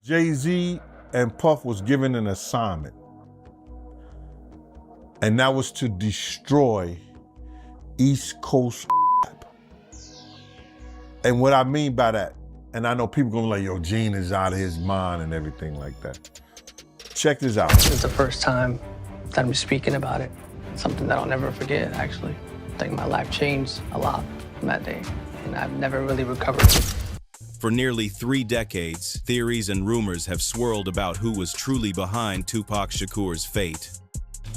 Jay-Z and Puff was given an assignment, and that was to destroy East Coast rap. And what I mean by that, and I know people gonna be like, yo, Gene is out of his mind and everything like that. Check this out. This is the first time that I'm speaking about it. It's something that I'll never forget, actually. I think my life changed a lot from that day, and I've never really recovered. For nearly 3 decades, theories and rumors have swirled about who was truly behind Tupac Shakur's fate.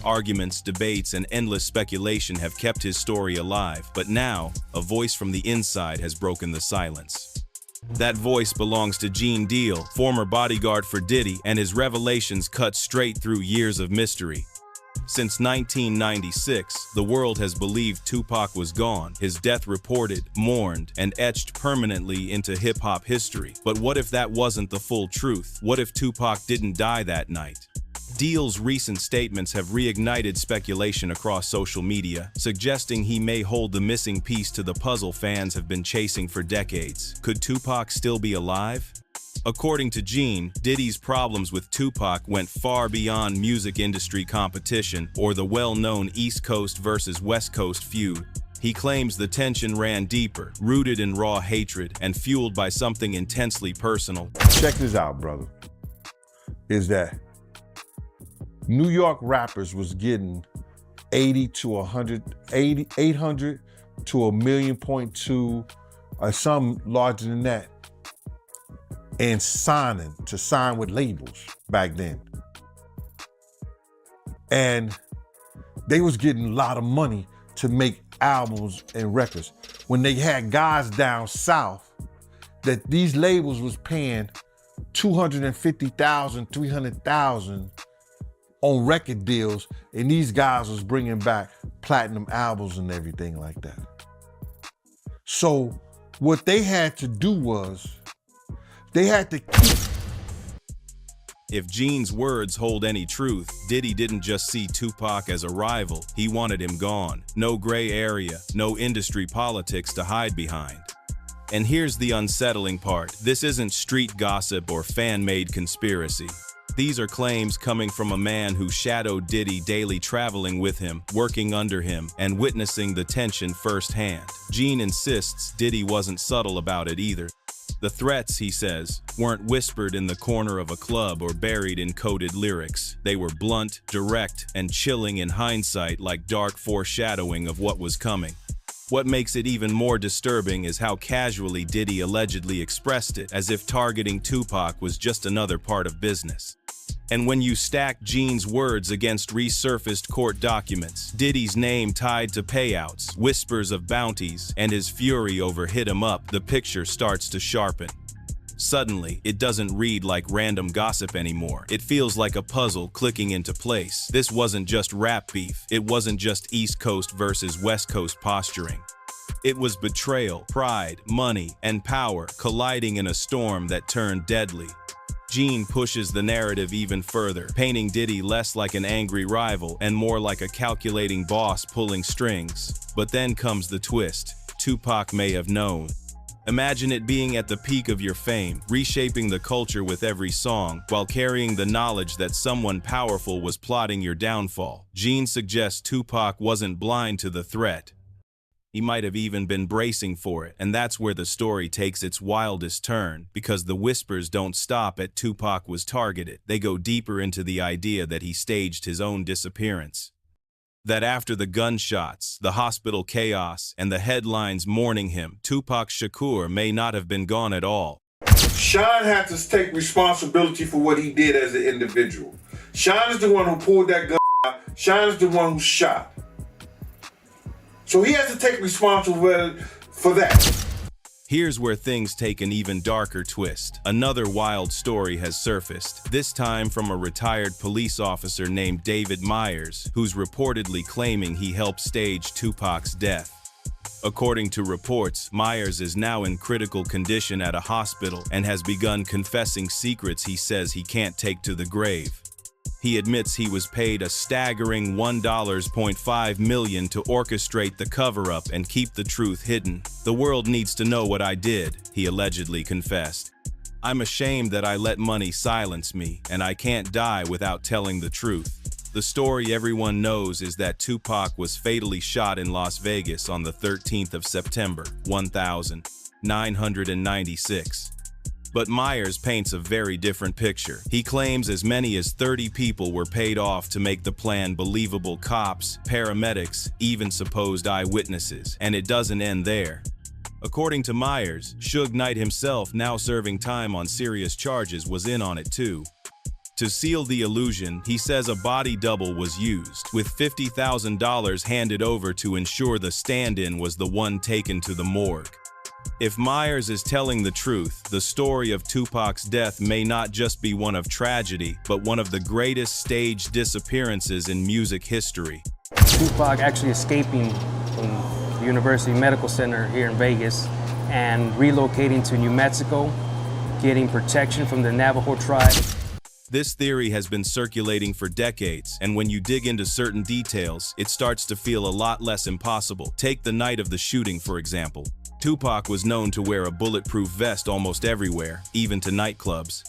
Arguments, debates, and endless speculation have kept his story alive, but now, a voice from the inside has broken the silence. That voice belongs to Gene Deal, former bodyguard for Diddy, and his revelations cut straight through years of mystery. Since 1996, the world has believed Tupac was gone, his death reported, mourned, and etched permanently into hip-hop history. But what if that wasn't the full truth? What if Tupac didn't die that night? Deal's recent statements have reignited speculation across social media, suggesting he may hold the missing piece to the puzzle fans have been chasing for decades. Could Tupac still be alive? According to Gene, Diddy's problems with Tupac went far beyond music industry competition or the well-known East Coast versus West Coast feud. He claims the tension ran deeper, rooted in raw hatred and fueled by something intensely personal. Check this out, brother. Is that New York rappers was getting 80 to 100, 800 to 1.2 million, or some larger than that, and to sign with labels back then. And they was getting a lot of money to make albums and records. When they had guys down south that these labels was paying $250,000, $300,000 on record deals, and these guys was bringing back platinum albums and everything like that. So what they had to do was, they had to keep. If Gene's words hold any truth, Diddy didn't just see Tupac as a rival, he wanted him gone. No gray area, no industry politics to hide behind. And here's the unsettling part. This isn't street gossip or fan-made conspiracy. These are claims coming from a man who shadowed Diddy daily, traveling with him, working under him, and witnessing the tension firsthand. Gene insists Diddy wasn't subtle about it either. The threats, he says, weren't whispered in the corner of a club or buried in coded lyrics. They were blunt, direct, and chilling in hindsight, like dark foreshadowing of what was coming. What makes it even more disturbing is how casually Diddy allegedly expressed it, as if targeting Tupac was just another part of business. And when you stack Gene's words against resurfaced court documents, Diddy's name tied to payouts, whispers of bounties, and his fury over "hit 'em up," the picture starts to sharpen. Suddenly, it doesn't read like random gossip anymore. It feels like a puzzle clicking into place. This wasn't just rap beef. It wasn't just East Coast versus West Coast posturing. It was betrayal, pride, money, and power colliding in a storm that turned deadly. Gene pushes the narrative even further, painting Diddy less like an angry rival and more like a calculating boss pulling strings. But then comes the twist. Tupac may have known. Imagine it being at the peak of your fame, reshaping the culture with every song, while carrying the knowledge that someone powerful was plotting your downfall. Gene suggests Tupac wasn't blind to the threat. He might have even been bracing for it, and that's where the story takes its wildest turn, because the whispers don't stop at Tupac was targeted. They go deeper into the idea that he staged his own disappearance. That after the gunshots, the hospital chaos, and the headlines mourning him, Tupac Shakur may not have been gone at all. Sean had to take responsibility for what he did as an individual. Sean is the one who pulled that gun out. Sean is the one who shot. So he has to take responsibility for that. Here's where things take an even darker twist. Another wild story has surfaced, this time from a retired police officer named David Myers, who's reportedly claiming he helped stage Tupac's death. According to reports, Myers is now in critical condition at a hospital and has begun confessing secrets he says he can't take to the grave. He admits he was paid a staggering $1.5 million to orchestrate the cover-up and keep the truth hidden. "The world needs to know what I did," he allegedly confessed. I'm ashamed that I let money silence me, and I can't die without telling the truth. The story everyone knows is that Tupac was fatally shot in Las Vegas on the 13th of September, 1996. But Myers paints a very different picture. He claims as many as 30 people were paid off to make the plan believable: cops, paramedics, even supposed eyewitnesses. And it doesn't end there. According to Myers, Suge Knight himself, now serving time on serious charges, was in on it too. To seal the illusion, he says a body double was used, with $50,000 handed over to ensure the stand-in was the one taken to the morgue. If Myers is telling the truth, the story of Tupac's death may not just be one of tragedy, but one of the greatest staged disappearances in music history. Tupac actually escaping from the University Medical Center here in Vegas and relocating to New Mexico, getting protection from the Navajo tribe. This theory has been circulating for decades, and when you dig into certain details, it starts to feel a lot less impossible. Take the night of the shooting, for example. Tupac was known to wear a bulletproof vest almost everywhere, even to nightclubs.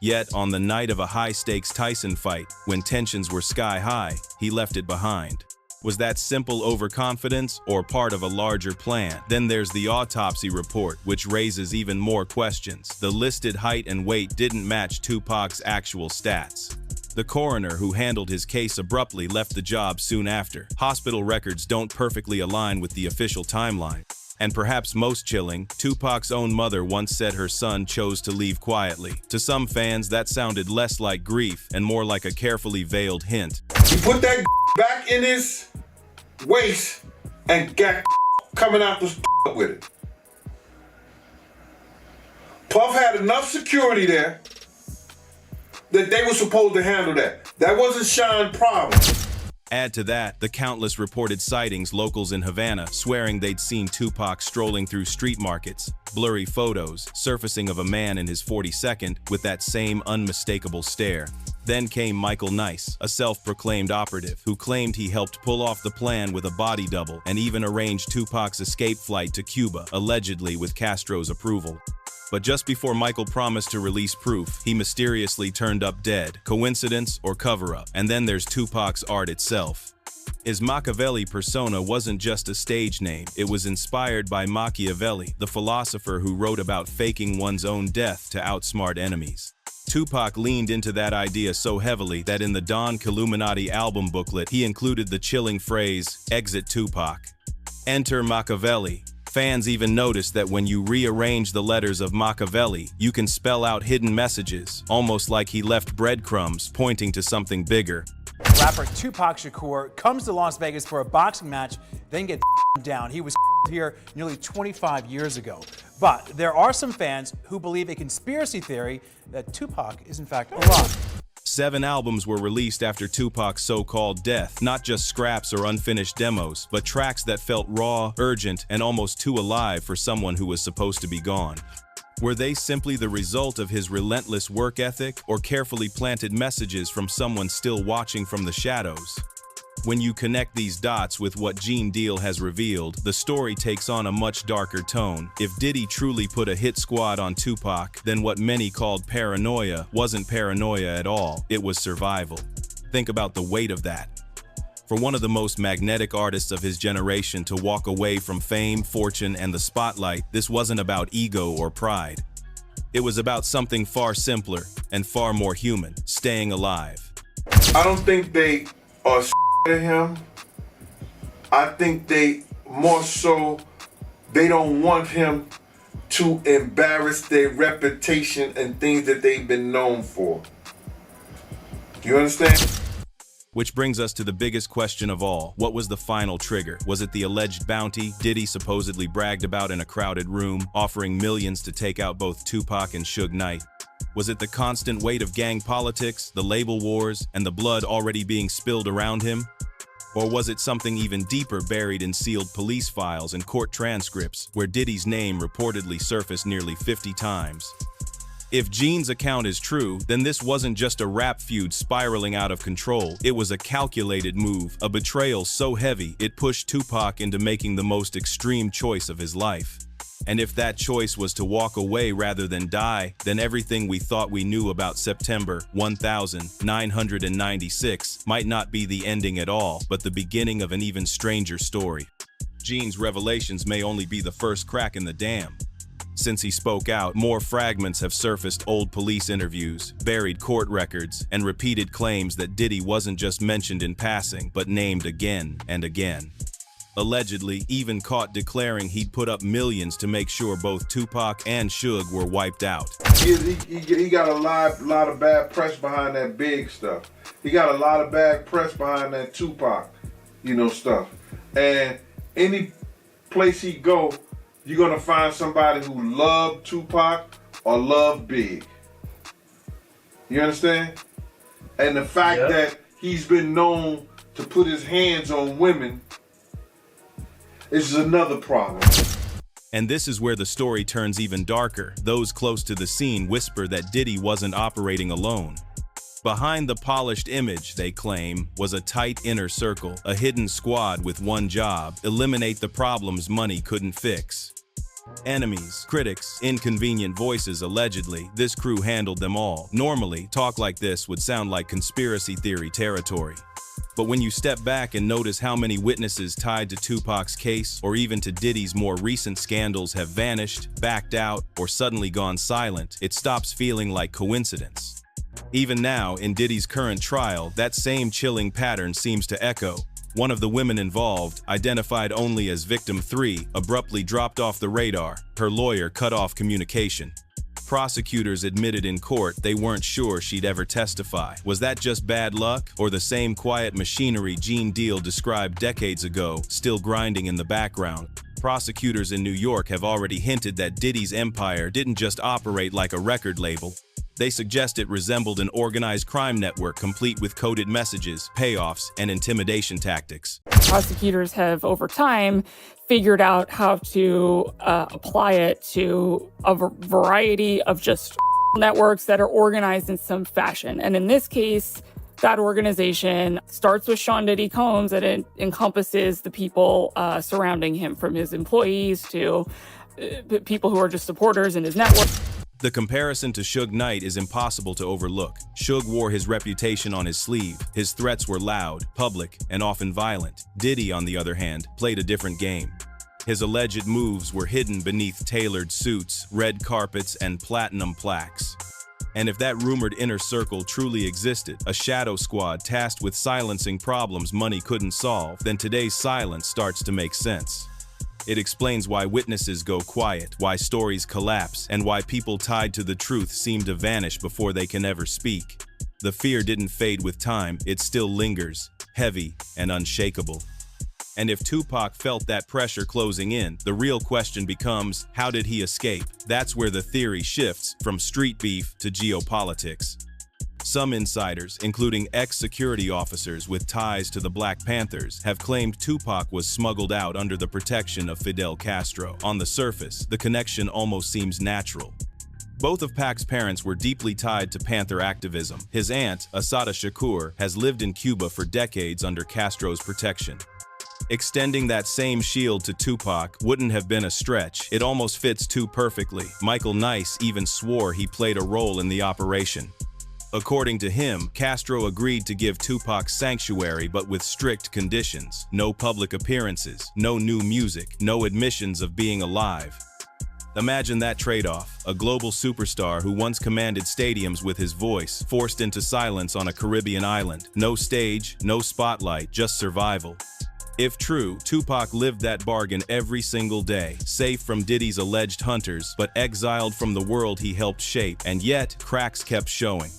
Yet, on the night of a high-stakes Tyson fight, when tensions were sky-high, he left it behind. Was that simple overconfidence or part of a larger plan? Then there's the autopsy report, which raises even more questions. The listed height and weight didn't match Tupac's actual stats. The coroner who handled his case abruptly left the job soon after. Hospital records don't perfectly align with the official timeline. And perhaps most chilling, Tupac's own mother once said her son chose to leave quietly. To some fans, that sounded less like grief and more like a carefully veiled hint. He put that back in his waist and got coming out the with it. Puff had enough security there that they were supposed to handle that. That wasn't Sean's problem. Add to that the countless reported sightings, locals in Havana swearing they'd seen Tupac strolling through street markets, blurry photos surfacing of a man in his 42nd with that same unmistakable stare. Then came Michael Nice, a self-proclaimed operative who claimed he helped pull off the plan with a body double and even arranged Tupac's escape flight to Cuba, allegedly with Castro's approval. But just before Michael promised to release proof, he mysteriously turned up dead. Coincidence or cover-up? And then there's Tupac's art itself. His Machiavelli persona wasn't just a stage name, it was inspired by Machiavelli, the philosopher who wrote about faking one's own death to outsmart enemies. Tupac leaned into that idea so heavily that in the Don Killuminati album booklet, he included the chilling phrase, "Exit Tupac. Enter Machiavelli." Fans even noticed that when you rearrange the letters of Machiavelli, you can spell out hidden messages, almost like he left breadcrumbs pointing to something bigger. Rapper Tupac Shakur comes to Las Vegas for a boxing match, then gets down. He was here nearly 25 years ago. But there are some fans who believe a conspiracy theory that Tupac is in fact alive. 7 albums were released after Tupac's so-called death, not just scraps or unfinished demos, but tracks that felt raw, urgent, and almost too alive for someone who was supposed to be gone. Were they simply the result of his relentless work ethic or carefully planted messages from someone still watching from the shadows? When you connect these dots with what Gene Deal has revealed, the story takes on a much darker tone. If Diddy truly put a hit squad on Tupac, then what many called paranoia wasn't paranoia at all, it was survival. Think about the weight of that. For one of the most magnetic artists of his generation to walk away from fame, fortune, and the spotlight, this wasn't about ego or pride. It was about something far simpler and far more human, staying alive. I don't think they are to him. I think they more so, they don't want him to embarrass their reputation and things that they've been known for. You understand? Which brings us to the biggest question of all. What was the final trigger? Was it the alleged bounty Diddy supposedly bragged about in a crowded room, offering millions to take out both Tupac and Suge Knight? Was it the constant weight of gang politics, the label wars, and the blood already being spilled around him? Or was it something even deeper buried in sealed police files and court transcripts, where Diddy's name reportedly surfaced nearly 50 times? If Gene's account is true, then this wasn't just a rap feud spiraling out of control. It was a calculated move, a betrayal so heavy it pushed Tupac into making the most extreme choice of his life. And if that choice was to walk away rather than die, then everything we thought we knew about September 1996 might not be the ending at all, but the beginning of an even stranger story. Gene's revelations may only be the first crack in the dam. Since he spoke out, more fragments have surfaced: old police interviews, buried court records, and repeated claims that Diddy wasn't just mentioned in passing, but named again and again. Allegedly, even caught declaring he'd put up millions to make sure both Tupac and Suge were wiped out. He got a lot of bad press behind that big stuff. He got a lot of bad press behind that Tupac, stuff. And any place he go, you're gonna find somebody who loved Tupac or loved Big. You understand? And the fact that he's been known to put his hands on women is another problem. And this is where the story turns even darker. Those close to the scene whisper that Diddy wasn't operating alone. Behind the polished image, they claim, was a tight inner circle, a hidden squad with one job: eliminate the problems money couldn't fix. Enemies, critics, inconvenient voices. Allegedly, this crew handled them all. Normally, talk like this would sound like conspiracy theory territory. But when you step back and notice how many witnesses tied to Tupac's case, or even to Diddy's more recent scandals, have vanished, backed out, or suddenly gone silent, it stops feeling like coincidence. Even now, in Diddy's current trial, that same chilling pattern seems to echo. One of the women involved, identified only as Victim 3, abruptly dropped off the radar. Her lawyer cut off communication. Prosecutors admitted in court they weren't sure she'd ever testify. Was that just bad luck, or the same quiet machinery Gene Deal described decades ago, still grinding in the background? Prosecutors in New York have already hinted that Diddy's empire didn't just operate like a record label. They suggest it resembled an organized crime network, complete with coded messages, payoffs, and intimidation tactics. Prosecutors have, over time, figured out how to apply it to a variety of just networks that are organized in some fashion. And in this case, that organization starts with Sean Diddy Combs, and it encompasses the people surrounding him, from his employees to people who are just supporters in his network. The comparison to Suge Knight is impossible to overlook. Suge wore his reputation on his sleeve. His threats were loud, public, and often violent. Diddy, on the other hand, played a different game. His alleged moves were hidden beneath tailored suits, red carpets, and platinum plaques. And if that rumored inner circle truly existed, a shadow squad tasked with silencing problems money couldn't solve, then today's silence starts to make sense. It explains why witnesses go quiet, why stories collapse, and why people tied to the truth seem to vanish before they can ever speak. The fear didn't fade with time, it still lingers, heavy and unshakable. And if Tupac felt that pressure closing in, the real question becomes, how did he escape? That's where the theory shifts from street beef to geopolitics. Some insiders, including ex-security officers with ties to the Black Panthers, have claimed Tupac was smuggled out under the protection of Fidel Castro. On the surface, the connection almost seems natural. Both of Pac's parents were deeply tied to Panther activism. His aunt, Assata Shakur, has lived in Cuba for decades under Castro's protection. Extending that same shield to Tupac wouldn't have been a stretch. It almost fits too perfectly. Michael Nice even swore he played a role in the operation. According to him, Castro agreed to give Tupac sanctuary, but with strict conditions: no public appearances, no new music, no admissions of being alive. Imagine that trade-off: a global superstar who once commanded stadiums with his voice, forced into silence on a Caribbean island. No stage, no spotlight, just survival. If true, Tupac lived that bargain every single day, safe from Diddy's alleged hunters, but exiled from the world he helped shape. And yet, cracks kept showing.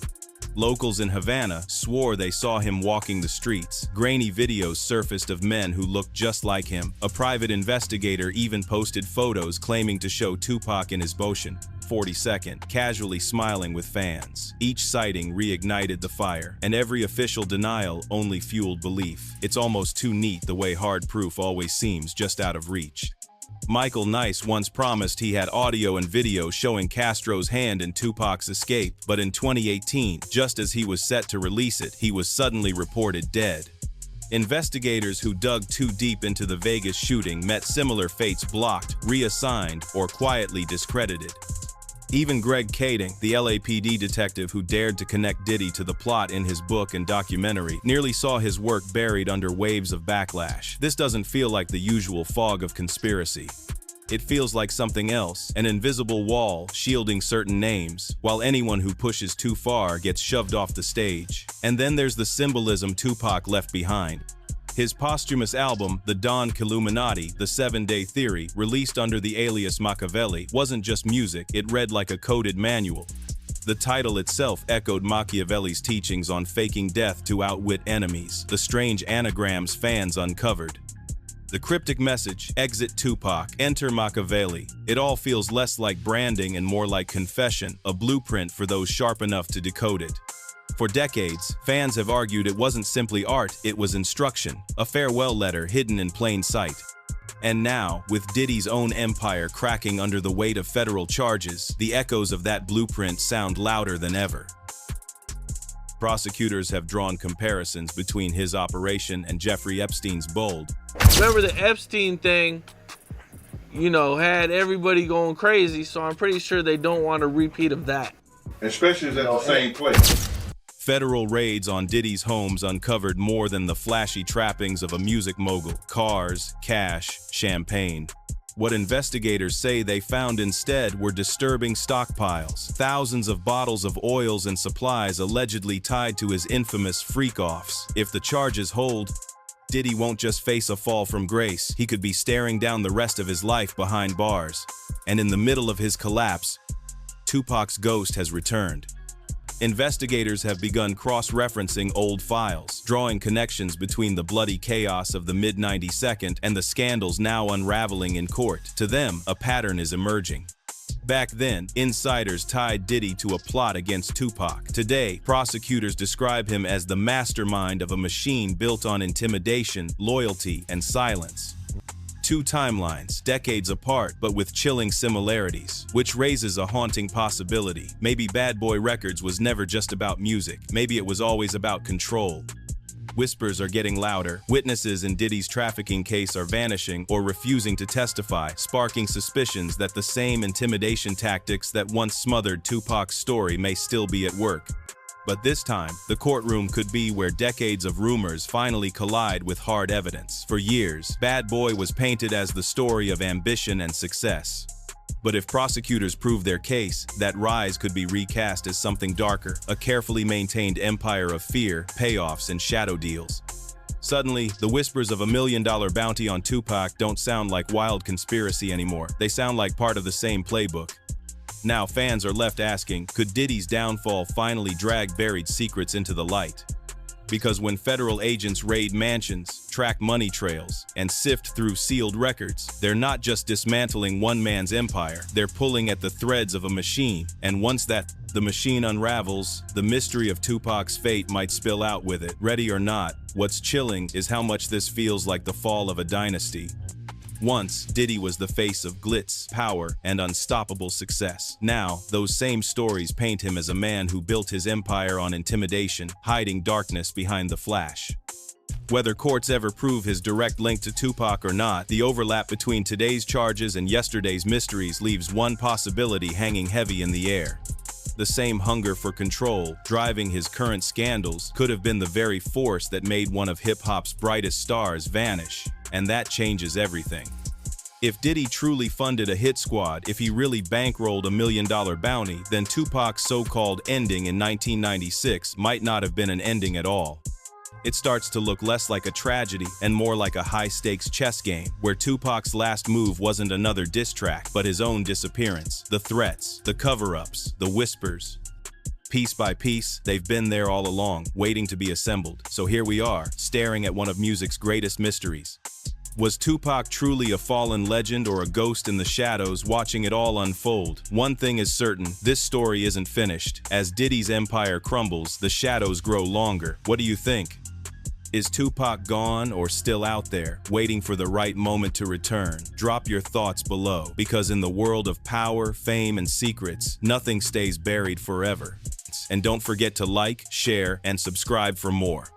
Locals in Havana swore they saw him walking the streets. Grainy videos surfaced of men who looked just like him. A private investigator even posted photos claiming to show Tupac in his Boshin 42nd, casually smiling with fans. Each sighting reignited the fire, and every official denial only fueled belief. It's almost too neat the way hard proof always seems just out of reach. Michael Nice once promised he had audio and video showing Castro's hand in Tupac's escape, but in 2018, just as he was set to release it, he was suddenly reported dead. Investigators who dug too deep into the Vegas shooting met similar fates blocked, reassigned, or quietly discredited. Even Greg Kading, the LAPD detective who dared to connect Diddy to the plot in his book and documentary, nearly saw his work buried under waves of backlash. This doesn't feel like the usual fog of conspiracy. It feels like something else, an invisible wall shielding certain names, while anyone who pushes too far gets shoved off the stage. And then there's the symbolism Tupac left behind. His posthumous album, The Don Killuminati, The 7-Day Theory, released under the alias Machiavelli, wasn't just music, it read like a coded manual. The title itself echoed Machiavelli's teachings on faking death to outwit enemies, the strange anagrams fans uncovered. The cryptic message, Exit Tupac, Enter Machiavelli. It all feels less like branding and more like confession, a blueprint for those sharp enough to decode it. For decades, fans have argued it wasn't simply art, it was instruction, a farewell letter hidden in plain sight. And now, with Diddy's own empire cracking under the weight of federal charges, the echoes of that blueprint sound louder than ever. Prosecutors have drawn comparisons between his operation and Jeffrey Epstein's Bold. Remember the Epstein thing, had everybody going crazy, so I'm pretty sure they don't want a repeat of that. Especially at the same place. Federal raids on Diddy's homes uncovered more than the flashy trappings of a music mogul: cars, cash, champagne. What investigators say they found instead were disturbing stockpiles, thousands of bottles of oils and supplies allegedly tied to his infamous freak-offs. If the charges hold, Diddy won't just face a fall from grace, he could be staring down the rest of his life behind bars. And in the middle of his collapse, Tupac's ghost has returned. Investigators have begun cross-referencing old files, drawing connections between the bloody chaos of the mid-92nd and the scandals now unraveling in court. To them, a pattern is emerging. Back then, insiders tied Diddy to a plot against Tupac. Today, prosecutors describe him as the mastermind of a machine built on intimidation, loyalty, and silence. Two timelines, decades apart, but with chilling similarities, which raises a haunting possibility. Maybe Bad Boy Records was never just about music. Maybe it was always about control. Whispers are getting louder. Witnesses in Diddy's trafficking case are vanishing or refusing to testify, sparking suspicions that the same intimidation tactics that once smothered Tupac's story may still be at work. But this time, the courtroom could be where decades of rumors finally collide with hard evidence. For years, Bad Boy was painted as the story of ambition and success. But if prosecutors prove their case, that rise could be recast as something darker, a carefully maintained empire of fear, payoffs, and shadow deals. Suddenly, the whispers of $1 million bounty on Tupac don't sound like wild conspiracy anymore. They sound like part of the same playbook. Now fans are left asking, could Diddy's downfall finally drag buried secrets into the light? Because when federal agents raid mansions, track money trails, and sift through sealed records, they're not just dismantling one man's empire, they're pulling at the threads of a machine. And once the machine unravels, the mystery of Tupac's fate might spill out with it. Ready or not, what's chilling is how much this feels like the fall of a dynasty. Once, Diddy was the face of glitz, power, and unstoppable success. Now, those same stories paint him as a man who built his empire on intimidation, hiding darkness behind the flash. Whether courts ever prove his direct link to Tupac or not, the overlap between today's charges and yesterday's mysteries leaves one possibility hanging heavy in the air. The same hunger for control driving his current scandals could have been the very force that made one of hip-hop's brightest stars vanish. And that changes everything. If Diddy truly funded a hit squad, if he really bankrolled $1 million bounty, then Tupac's so-called ending in 1996 might not have been an ending at all. It starts to look less like a tragedy and more like a high-stakes chess game, where Tupac's last move wasn't another diss track, but his own disappearance. The threats, the cover-ups, the whispers. Piece by piece, they've been there all along, waiting to be assembled. So here we are, staring at one of music's greatest mysteries. Was Tupac truly a fallen legend or a ghost in the shadows watching it all unfold? One thing is certain, this story isn't finished. As Diddy's empire crumbles, the shadows grow longer. What do you think? Is Tupac gone or still out there, waiting for the right moment to return? Drop your thoughts below, because in the world of power, fame, and secrets, nothing stays buried forever. And don't forget to like, share, and subscribe for more.